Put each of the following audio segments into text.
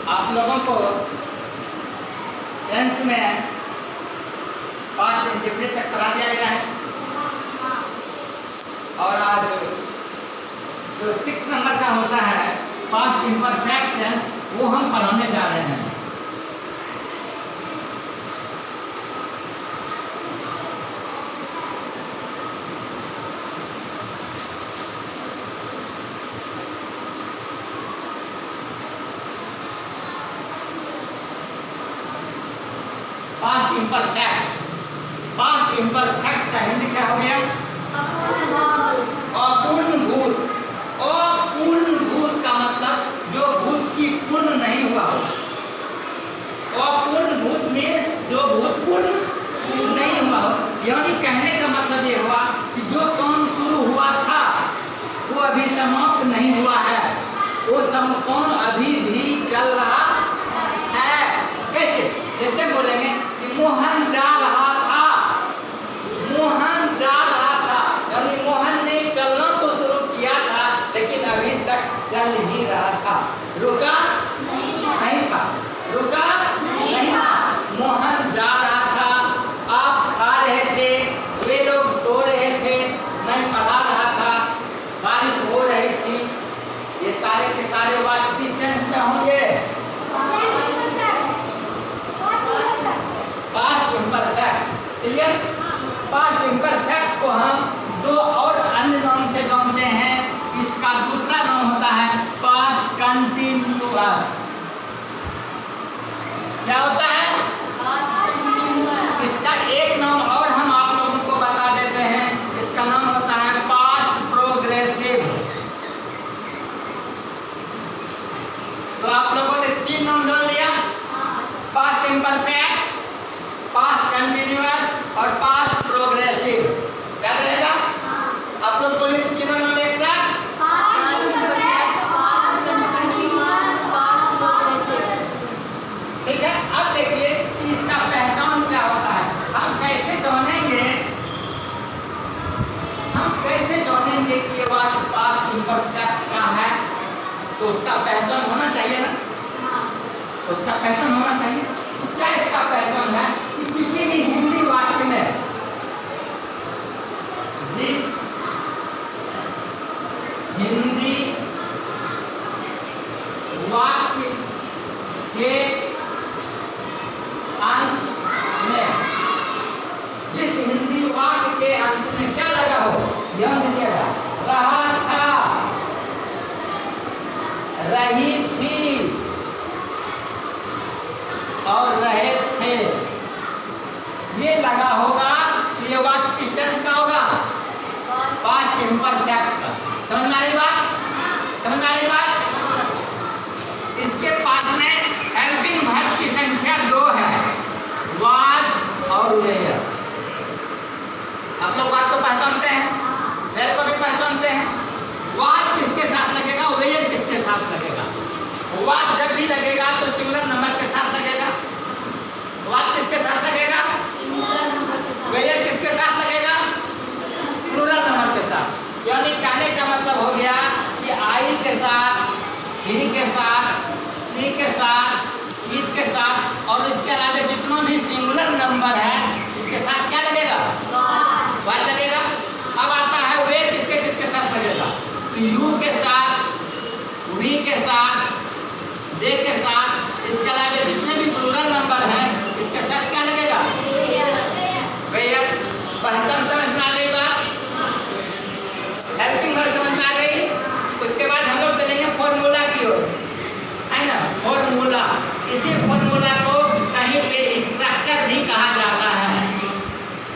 आप लोगों को टेंस में पास्ट इंडेफिनिट तक पढ़ा दिया गया है और आज जो 6 नंबर का होता है पास्ट इम्परफेक्ट टेंस वो हम पढ़ाने जा रहे हैं। पास्ट इम्परफेक्ट का हिंदी क्या हो गया? अपूर्ण भूत। अपूर्ण भूत का मतलब जो भूत की पूर्ण नहीं हुआ हो। अपूर्ण भूत मीन्स जो भूत पूर्ण नहीं हुआ हो, यानी कहने का मतलब ये हुआ कि जो काम शुरू हुआ था वो अभी समाप्त नहीं हुआ है, वो काम अभी भी चल रहा है। कैसे? जैसे बोलेंगे कि मोहन जा रहा था, मोहन जा रहा था, यानी मोहन ने चलना तो शुरू किया था लेकिन अभी तक चल ही रहा था, रुका नहीं था, रुका नहीं था। मोहन जा रहा था, आप खा रहे थे, वे लोग सो रहे थे, मैं पढ़ा रहा था, बारिश हो रही थी। ये सारे के सारे वाक्य किस टेंस में होंगे? Past imperfect. Clear? Past imperfect को हम दो और अन्य नाम से जानते हैं। इसका दूसरा नाम होता है पास्ट कंटिन्यूअस। क्या होता है? इसका एक नाम और हम आप लोगों को बता देते हैं, इसका नाम होता है पास्ट प्रोग्रेसिव। तो आप लोगों ने 3 नाम जान लिया, पास्ट इम्परफेक्ट, पास्ट कंटिन्यूअस और पास्ट प्रोग्रेसिव। याद रहेगा? आप लोग बोलिए तीनों नाम एक साथ। ठीक है, अब देखिए कि इसका पहचान क्या होता है। हम कैसे जानेंगे कि ये वाक्य पास्ट इम्परफेक्ट का है? तो उसका पहचान होना चाहिए ना, उसका पहचान होना चाहिए। तो क्या इसका पहचान है कि किसी भी हिंदी वाक्य में जिस हिंदी वाक्य के अंत में, जिस हिंदी वाक्य के अंत में क्या लगा हो, ध्यान दीजिएगा, रहा था, रही थी और रहे थे, ये लगा होगा, ये वाक्य किस टेंस का होगा? पास्ट इम्परफेक्ट का। समझ में आ रही बात? समझ में आ रही बात? इसके पास में हेल्पिंग वर्ब की संख्या 2 है, वाज और वेयर। आप लोग बात को पहचानते हैं, वेयर को भी पहचानते हैं। वाज किसके साथ लगेगा, वेयर किसके साथ लगेगा? वाज जब भी लगेगा तो सिंगुलर नंबर के साथ लगेगा। वाज किसके साथ लगेगा? वेयर किसके साथ लगेगा? प्लूरल नंबर के साथ। यानी कहने का मतलब हो गया कि आई के साथ, ही के साथ, सी के साथ, इट के साथ और इसके अलावा जितना भी सिंगुलर नंबर है इसके साथ क्या लगेगा? वाज लगेगा। अब आता है वेयर किसके किसके साथ लगेगा? यू के साथ, वी के साथ, दे के साथ, इसके अलावा जितने भी प्लूरल नंबर हैं इसके साथ क्या लगेगा? वेयर। पहचान समझ में आ गई बात? हेल्पिंग वर्ब समझ में आ गई? उसके बाद हम लोग चलेंगे फॉर्मूला की ओर, है ना? फॉर्मूला, इसी फॉर्मूला को कहीं पे स्ट्रक्चर भी कहा जाता है।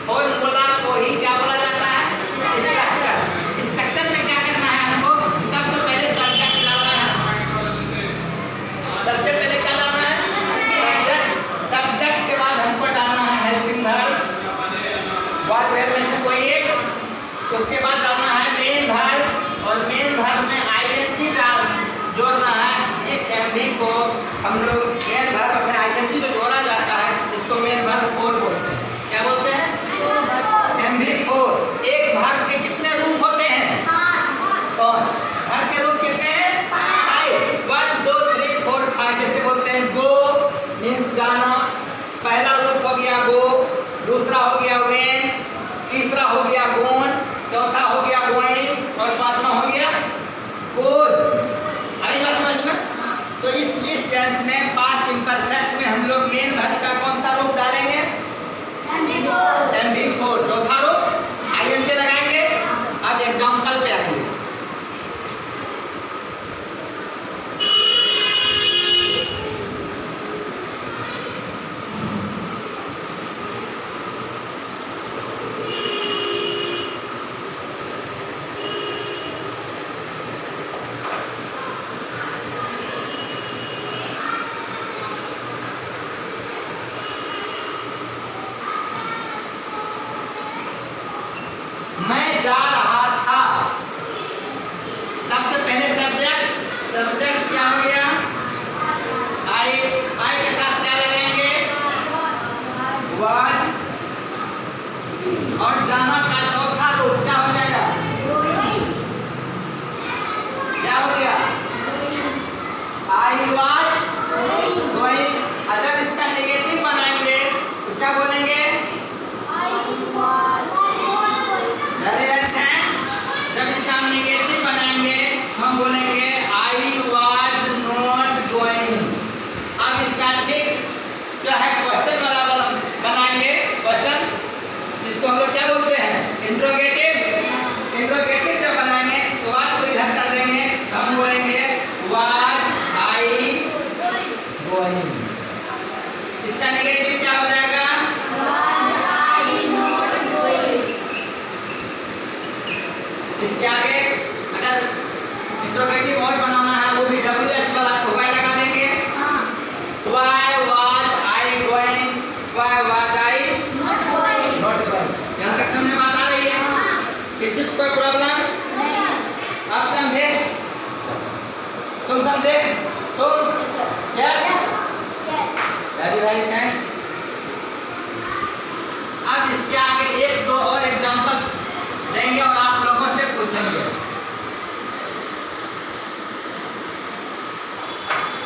फॉर्मूला को ही क्या बोला जाता है? स्ट्रक्चर। स्ट्रक्चर में क्या करना है हमको? सबसे पहले सब्जेक्ट डालना है। सबसे पहले क्या डालना है? सब्जेक्ट। सब्जेक्ट के बाद हमको डालना है हेल्पिंग वर्ब, वर्ब में से कोई एक। उसके बाद डालना है मेन वर्ब और मेन वर्ब में आईएनजी जोड़ना है। इस एमवी को हम लोग मेन वर्ब में आईएनजी जो जोड़ा जाता है इसको मेन वर्ब 4 बोलते हैं। क्या बोलते हैं? MV4। एक वर्ब के कितने रूप होते हैं? 5। वर्ब के रूप कितने हैं? 5। 1 2 3 4 5 जैसे बोलते टेंस में पास्ट इम्परफेक्ट में हम लोग मेन वर्ब का कौन सा रूप डालेंगे? MV4 चौथा रूप ING लगाएंगे। अब एग्जांपल पे आएंगे। मैं जा रहा था। सबसे पहले सब्जेक्ट क्या हो गया? आई के साथ क्या लगाएंगे? was। और जाना का चौथा रूप क्या हो जाएगा? क्या हो गया? I was going। अगर इसका नेगेटिव बनाएंगे तो क्या बोलेंगे? Very well thanks. जब इसका हम नेगेटिव बनाएंगे हम बोलेंगे I was not going। अब इसका ठीक जो है क्वेश्चन वाला बनाएंगे क्वेश्चन, जिसको हम लोग क्या बोलते हैं? इंट्रोगेटिव। इंट्रोगेटिव जब बनाएंगे तो बात को इधर कर देंगे, हम बोलेंगे was I going।